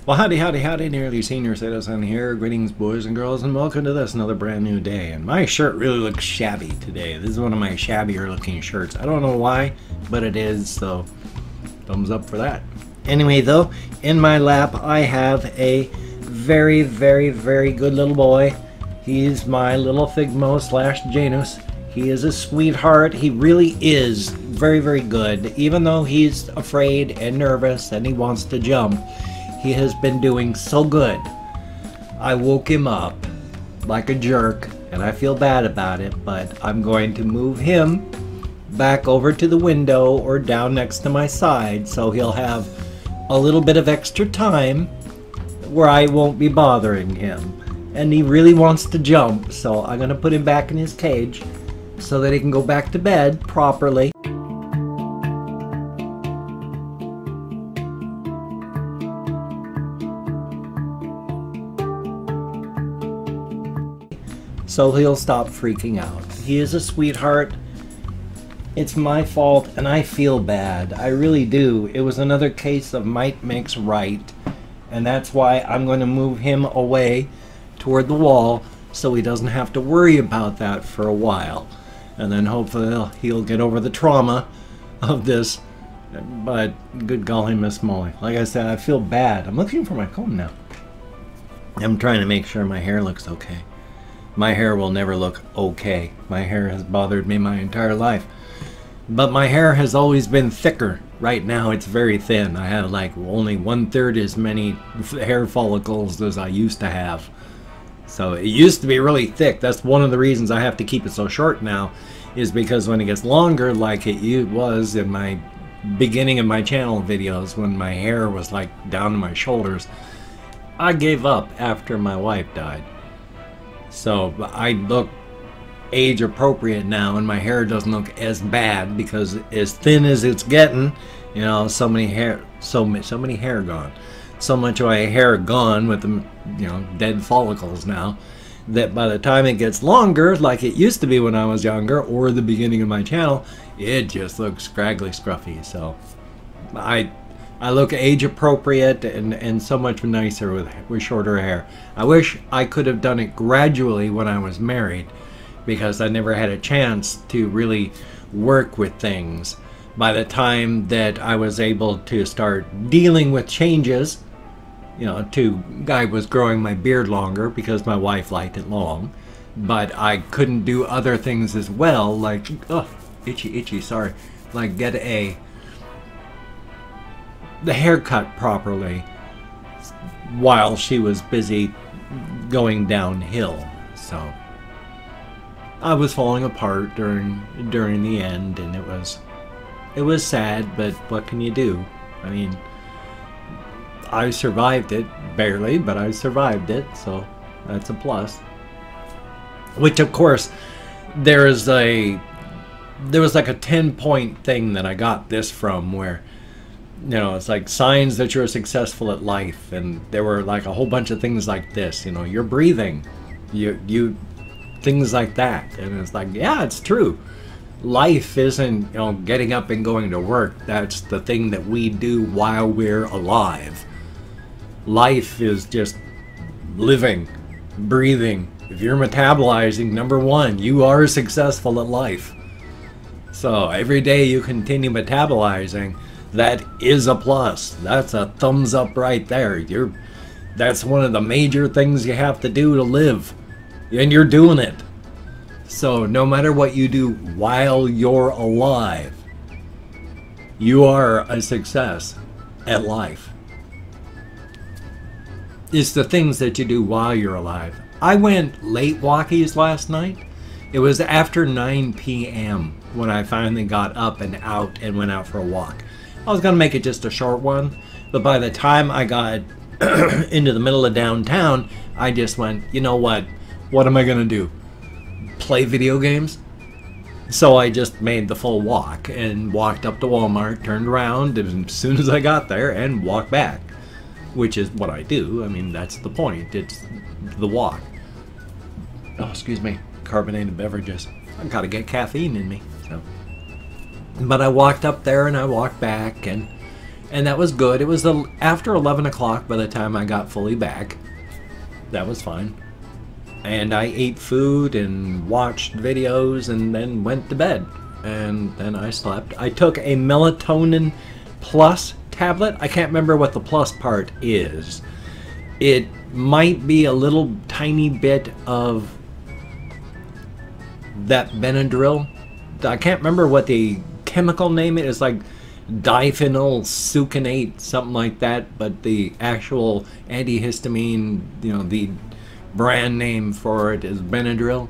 Well, howdy, howdy, howdy, nearly senior citizen here. Greetings, boys and girls, and welcome to this another brand new day. And my shirt really looks shabby today. This is one of my shabbier looking shirts. I don't know why, but it is, so thumbs up for that. Anyway, though, in my lap, I have a very, very, very good little boy. He's my little Figmo / Janus. He is a sweetheart. He really is very, very good. Even though he's afraid and nervous and he wants to jump, he has been doing so good. I woke him up like a jerk, and I feel bad about it, but I'm going to move him back over to the window or down next to my side so he'll have a little bit of extra time where I won't be bothering him. And he really wants to jump, so I'm going to put him back in his cage so that he can go back to bed properly. So he'll stop freaking out. He is a sweetheart. It's my fault and I feel bad. I really do. It was another case of might makes right. And that's why I'm going to move him away toward the wall so he doesn't have to worry about that for a while. And then hopefully he'll get over the trauma of this. But good golly, Miss Molly. Like I said, I feel bad. I'm looking for my comb now. I'm trying to make sure my hair looks okay. My hair will never look okay. My hair has bothered me my entire life. But my hair has always been thicker. Right now it's very thin. I have like only 1/3 as many hair follicles as I used to have. So it used to be really thick. That's one of the reasons I have to keep it so short now, is because when it gets longer, like it was in my beginning of my channel videos when my hair was like down to my shoulders, I gave up after my wife died. So I look age appropriate now, and my hair doesn't look as bad because as thin as it's getting, you know, so many hair gone, so much of my hair gone with the, you know, dead follicles now, that by the time it gets longer, like it used to be when I was younger or the beginning of my channel, it just looks scraggly, scruffy. So I look age appropriate and so much nicer with shorter hair. I wish I could have done it gradually when I was married, because I never had a chance to really work with things. By the time that I was able to start dealing with changes, you know, I was growing my beard longer because my wife liked it long, but I couldn't do other things as well, like, oh, itchy, sorry, like get the haircut properly while she was busy going downhill. So I was falling apart during the end, and it was sad, but what can you do? I mean, I survived it, barely, but I survived it, so that's a plus. Which, of course, there was like a 10-point thing that I got this from, where, you know, it's like signs that you're successful at life, and there were like a whole bunch of things like this, you know, you're breathing, you things like that. And it's like, yeah, it's true. Life isn't, you know, getting up and going to work. That's the thing that we do while we're alive. Life is just living, breathing. If you're metabolizing, number one, you are successful at life. So every day you continue metabolizing, that is a plus. That's a thumbs up right there. That's one of the major things you have to do to live, and you're doing it. So no matter what you do while you're alive, you are a success at life. It's the things that you do while you're alive. I went late walkies last night. It was after 9 p.m. when I finally got up and out and went out for a walk. I was gonna make it just a short one, but by the time I got into the middle of downtown, I just went, you know what am I gonna do? Play video games? So I just made the full walk and walked up to Walmart, turned around as soon as I got there, and walked back, which is what I do. I mean, that's the point. It's the walk. Oh, excuse me, carbonated beverages. I've got to get caffeine in me. So. But I walked up there and I walked back, and And that was good. It was after 11 o'clock by the time I got fully back. That was fine. And I ate food and watched videos and then went to bed. And then I slept. I took a melatonin plus tablet. I can't remember what the plus part is. It might be a little tiny bit of that Benadryl. I can't remember what the chemical name is. It's like diphenyl succinate, something like that. But the actual antihistamine, you know, the brand name for it is Benadryl.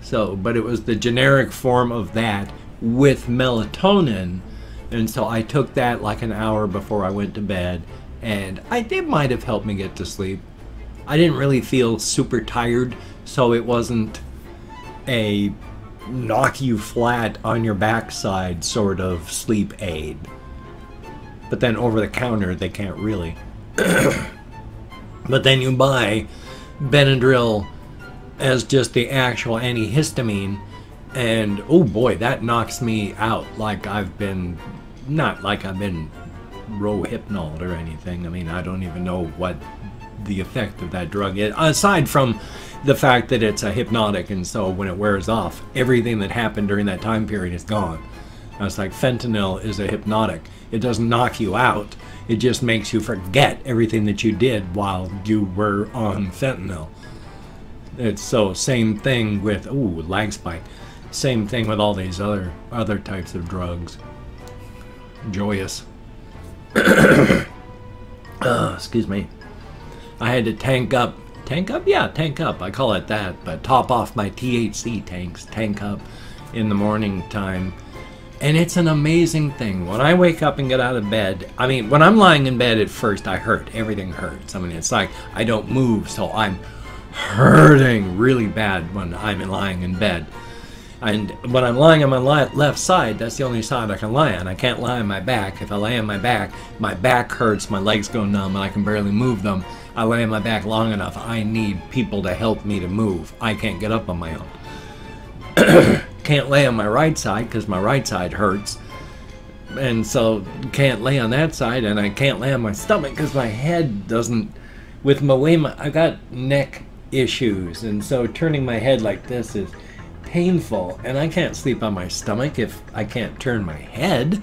So, but it was the generic form of that with melatonin. And so I took that like an hour before I went to bed. And it might have helped me get to sleep. I didn't really feel super tired, so it wasn't a knock you flat on your backside sort of sleep aid. But then over the counter, they can't really. But then you buy Benadryl as just the actual antihistamine, and oh boy, that knocks me out like I've been, not like I've been Rohypnol or anything. I mean, I don't even know what the effect of that drug is, aside from the fact that it's a hypnotic, and so when it wears off, everything that happened during that time period is gone. It's like fentanyl is a hypnotic. It doesn't knock you out. It just makes you forget everything that you did while you were on fentanyl. It's so same thing with, ooh, lag spike. Same thing with all these other types of drugs. Joyous. Excuse me. I had to tank up. Tank up? Yeah, tank up. I call it that. But top off my THC tanks. Tank up in the morning time. And it's an amazing thing. When I wake up and get out of bed, I mean, when I'm lying in bed at first, I hurt. Everything hurts. I mean, it's like I don't move, so I'm hurting really bad when I'm lying in bed. And when I'm lying on my left side, that's the only side I can lie on. I can't lie on my back. If I lay on my back hurts, my legs go numb, and I can barely move them. I lay on my back long enough. I need people to help me to move. I can't get up on my own. Can't lay on my right side because my right side hurts. And so can't lay on that side, and I can't lay on my stomach because my head doesn't, with my way, I got neck issues, and so turning my head like this is painful, and I can't sleep on my stomach if I can't turn my head.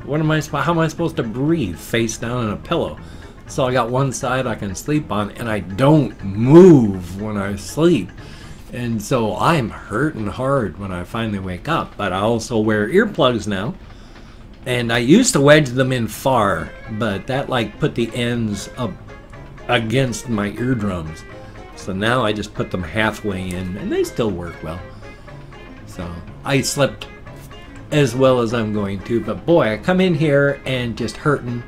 How am I supposed to breathe face down on a pillow? So I got one side I can sleep on, and I don't move when I sleep. And so I'm hurting hard when I finally wake up. But I also wear earplugs now. And I used to wedge them in far, but that like put the ends up against my eardrums. So now I just put them halfway in, and they still work well. So I slept as well as I'm going to, but boy, I come in here and just hurting.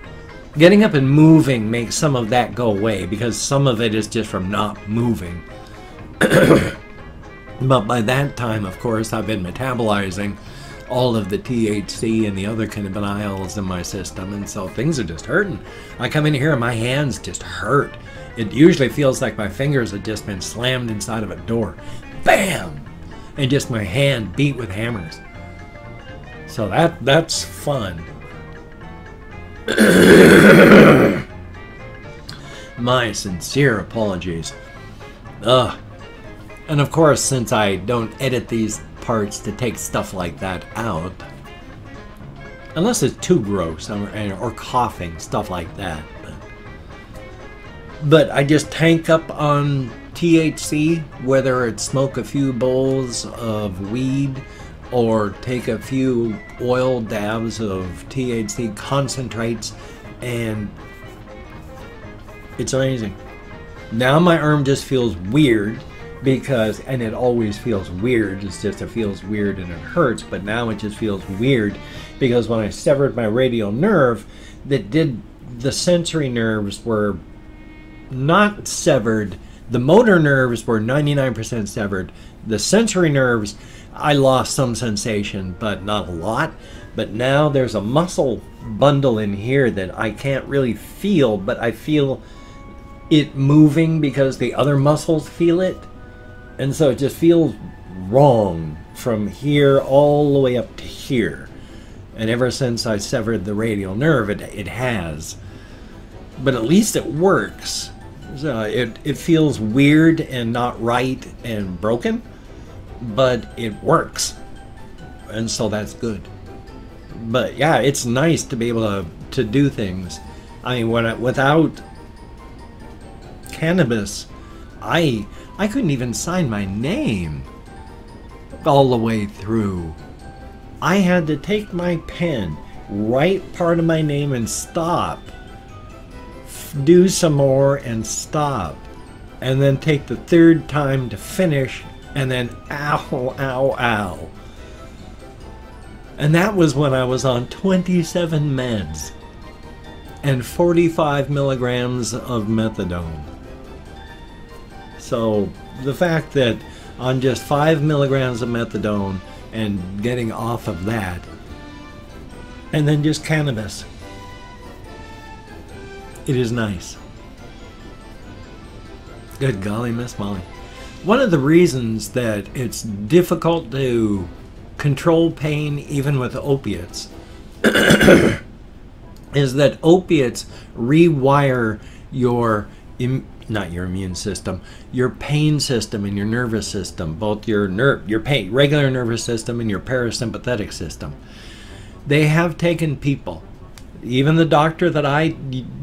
Getting up and moving makes some of that go away, because some of it is just from not moving. But by that time, of course, I've been metabolizing all of the THC and the other cannabinoids in my system, and so things are just hurting. I come in here and my hands just hurt. It usually feels like my fingers have just been slammed inside of a door. Bam! And just my hand beat with hammers. So that's fun. My sincere apologies. Ugh. And of course, since I don't edit these parts to take stuff like that out, unless it's too gross or coughing, stuff like that. But I just tank up on THC, whether it's smoke a few bowls of weed or take a few oil dabs of THC concentrates, and it's amazing. Now my arm just feels weird because, and it always feels weird, it's just it feels weird and it hurts, but now it just feels weird because when I severed my radial nerve, the sensory nerves were not severed. The motor nerves were 99% severed. The sensory nerves, I lost some sensation, but not a lot. But now there's a muscle bundle in here that I can't really feel, but I feel it moving because the other muscles feel it. And so it just feels wrong from here all the way up to here. And ever since I severed the radial nerve, it has. But at least it works. So it feels weird and not right and broken, but it works. And so that's good. But yeah, it's nice to be able to do things. I mean, without cannabis, I couldn't even sign my name all the way through. I had to take my pen, write part of my name and stop, do some more and stop, and then take the third time to finish, and then ow, ow, ow. And that was when I was on 27 meds and 45 milligrams of methadone. So the fact that on just 5 milligrams of methadone and getting off of that, and then just cannabis, it is nice. Good golly, Miss Molly. One of the reasons that it's difficult to control pain even with opiates is that opiates rewire your not your immune system, your pain system and your nervous system, both your regular nervous system and your parasympathetic system. They have taken people, even the doctor that I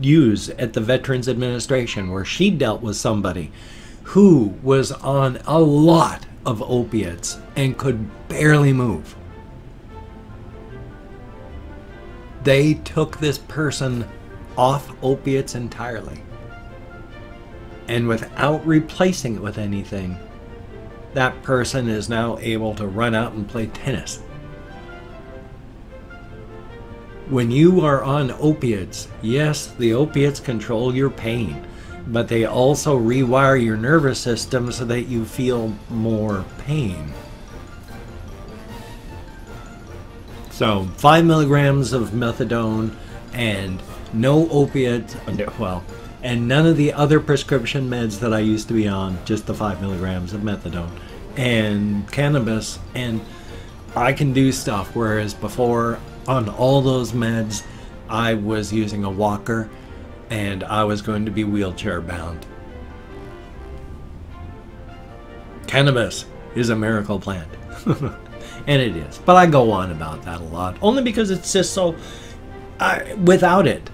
use at the Veterans Administration, where she dealt with somebody who was on a lot of opiates and could barely move. They took this person off opiates entirely. And without replacing it with anything, that person is now able to run out and play tennis. When you are on opiates, yes, the opiates control your pain, but they also rewire your nervous system so that you feel more pain. So 5 milligrams of methadone and no opiates, well, and none of the other prescription meds that I used to be on, just the 5 milligrams of methadone and cannabis, and I can do stuff, whereas before on all those meds I was using a walker and I was going to be wheelchair bound. Cannabis is a miracle plant. And it is, but I go on about that a lot only because it's just so without it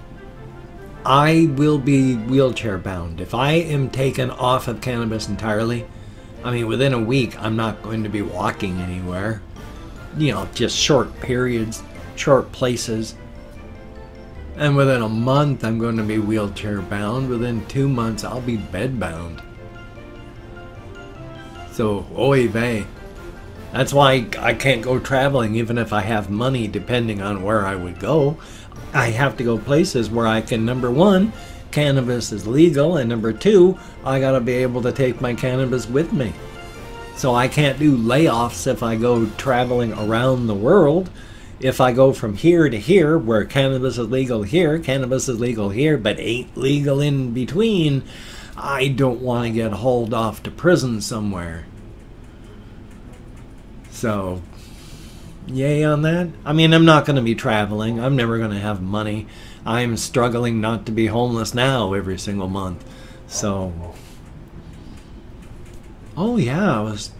I will be wheelchair bound. If I am taken off of cannabis entirely, I mean, within a week, I'm not going to be walking anywhere. You know, just short periods, short places. And within a month, I'm going to be wheelchair bound. Within 2 months, I'll be bed bound. So, oy vey. That's why I can't go traveling even if I have money, depending on where I would go. I have to go places where I can, number one, cannabis is legal, and number two, I gotta be able to take my cannabis with me. So I can't do layoffs if I go traveling around the world. If I go from here to here, where cannabis is legal here, cannabis is legal here, but ain't legal in between, I don't want to get hauled off to prison somewhere. So, yay on that. I mean, I'm not going to be traveling. I'm never going to have money. I'm struggling not to be homeless now every single month. So, oh yeah, I was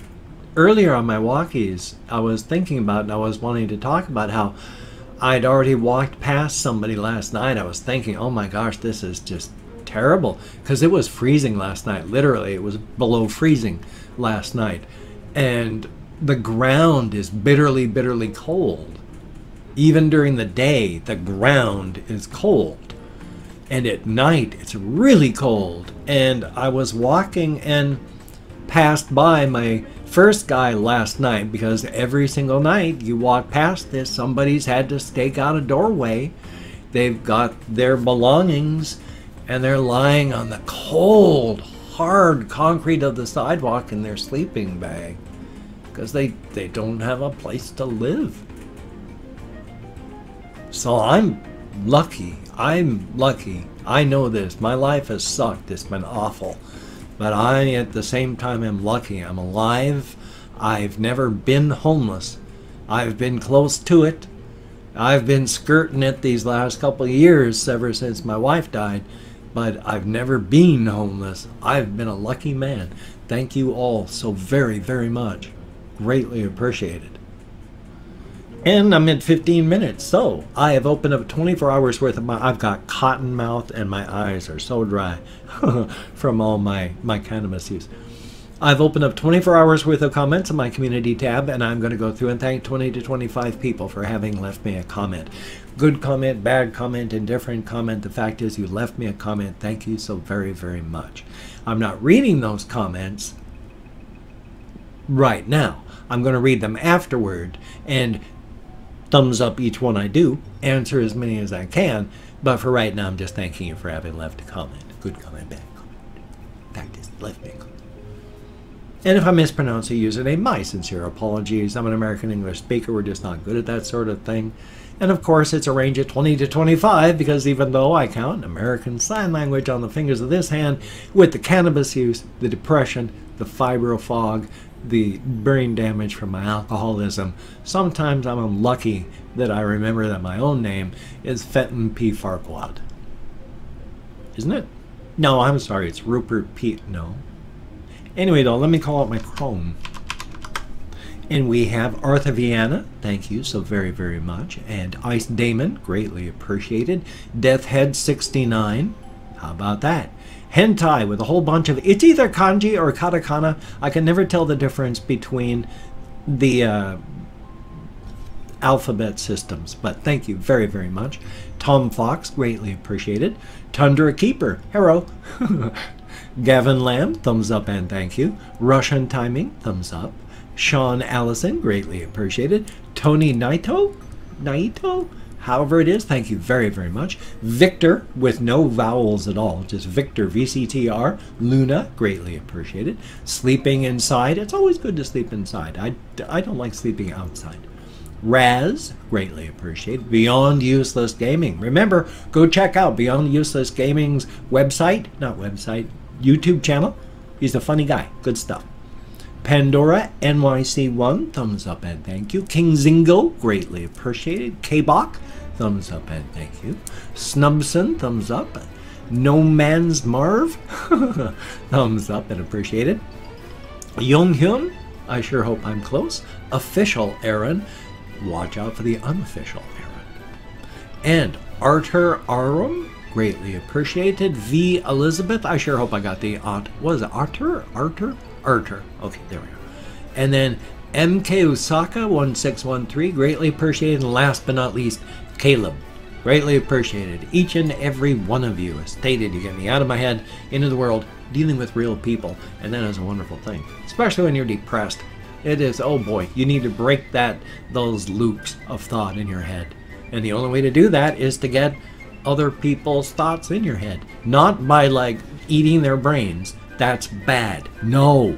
earlier on my walkies, I was thinking about, and I was wanting to talk about how I'd already walked past somebody last night. I was thinking, oh my gosh, this is just terrible, because it was freezing last night. Literally, it was below freezing last night. And the ground is bitterly, bitterly cold. Even during the day, the ground is cold. And at night, it's really cold. And I was walking and passed by my first guy last night, because every single night you walk past this, somebody's had to stake out a doorway. They've got their belongings and they're lying on the cold, hard concrete of the sidewalk in their sleeping bag because they don't have a place to live. So I'm lucky. I know this. My life has sucked. It's been awful. But I, at the same time, am lucky. I'm alive. I've never been homeless. I've been close to it. I've been skirting it these last couple of years ever since my wife died, but I've never been homeless. I've been a lucky man. Thank you all so very, very much. Greatly appreciated. And I'm at 15 minutes, so I have opened up 24 hours worth of I've got cotton mouth and my eyes are so dry from all my cannabis use. I've opened up 24 hours worth of comments in my community tab, and I'm going to go through and thank 20 to 25 people for having left me a comment. Good comment, bad comment, indifferent comment. The fact is you left me a comment. Thank you so very, very much. I'm not reading those comments right now. I'm going to read them afterward and thumbs up each one I do, answer as many as I can, but for right now I'm just thanking you for having left a comment. Good comment, bad comment. Fact is, left me a comment. And if I mispronounce a username, my sincere apologies. I'm an American English speaker. We're just not good at that sort of thing. And of course, it's a range of 20 to 25 because even though I count American Sign Language on the fingers of this hand, with the cannabis use, the depression, the fibro fog, the brain damage from my alcoholism, sometimes I'm unlucky that I remember that my own name is Fenton P. Farquaad. Isn't it? No, I'm sorry. It's Rupert P. No. Anyway, though, let me call out my Chrome. And we have Arthur Viana, thank you so very, very much. And Ice Damon, greatly appreciated. Deathhead 69, how about that? Hentai with a whole bunch of, it's either kanji or katakana. I can never tell the difference between the alphabet systems, but thank you very, very much. Tom Fox, greatly appreciated. Tundra Keeper, hello. Gavin Lamb, thumbs up and thank you. Russian Timing, thumbs up. Sean Allison, greatly appreciated. Tony Naito, however it is, thank you very, very much. Victor, with no vowels at all, just Victor, VCTR. Luna, greatly appreciated. Sleeping Inside, it's always good to sleep inside. I don't like sleeping outside. Raz, greatly appreciated. Beyond Useless Gaming. Remember, go check out Beyond Useless Gaming's YouTube channel. He's a funny guy. Good stuff. Pandora NYC1, thumbs up and thank you. King Zingo, greatly appreciated. K-Bach, thumbs up and thank you. Snubson, thumbs up. No Man's Marv, thumbs up and appreciated. Younghyun, I sure hope I'm close. Official Aaron, watch out for the unofficial Aaron. And Arthur Arum, greatly appreciated. V. Elizabeth, I sure hope I got the was it Arthur? Okay, there we go. And then MK Osaka 1613, greatly appreciated. And last but not least, Caleb, greatly appreciated. Each and every one of you, as stated, you get me out of my head, into the world, dealing with real people, and that is a wonderful thing. Especially when you're depressed. It is, oh boy, you need to break those loops of thought in your head. And the only way to do that is to get other people's thoughts in your head. Not by like eating their brains. That's bad. No.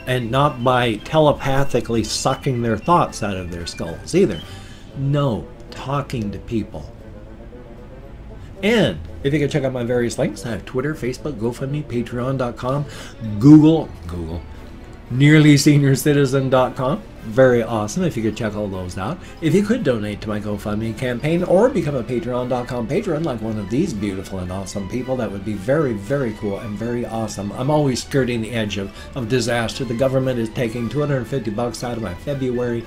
And not by telepathically sucking their thoughts out of their skulls either. No. Talking to people. And if you can check out my various links, I have Twitter, Facebook, GoFundMe, Patreon.com, Google, NearlySeniorCitizen.com. Very awesome if you could check all those out. If you could donate to my GoFundMe campaign or become a Patreon.com patron like one of these beautiful and awesome people, that would be very, very cool and very awesome. I'm always skirting the edge of disaster. The government is taking $250 out of my February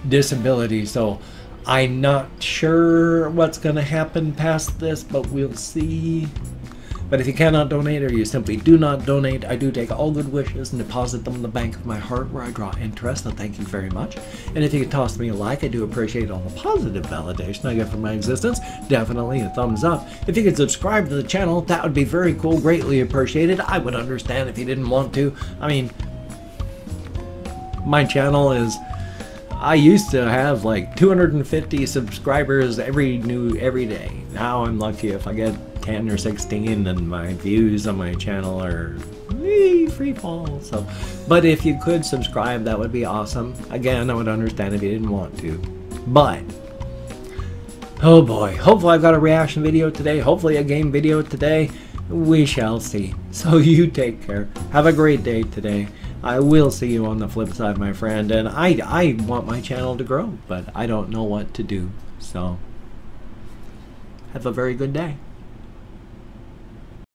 disability, so I'm not sure what's going to happen past this, but we'll see. But if you cannot donate or you simply do not donate, I do take all good wishes and deposit them in the bank of my heart where I draw interest, and thank you very much. And if you could toss me a like, I do appreciate all the positive validation I get from my existence. Definitely a thumbs up. If you could subscribe to the channel, that would be very cool, greatly appreciated. I would understand if you didn't want to. I mean, my channel is, I used to have like 250 subscribers every day. Now I'm lucky if I get 10 or 16 and my views on my channel are free fall. So, but if you could subscribe, that would be awesome. Again, I would understand if you didn't want to. But oh boy, hopefully I've got a reaction video today, hopefully a game video today. We shall see. So you take care. Have a great day today. I will see you on the flip side, my friend. And I want my channel to grow, but I don't know what to do. So Have a very good day.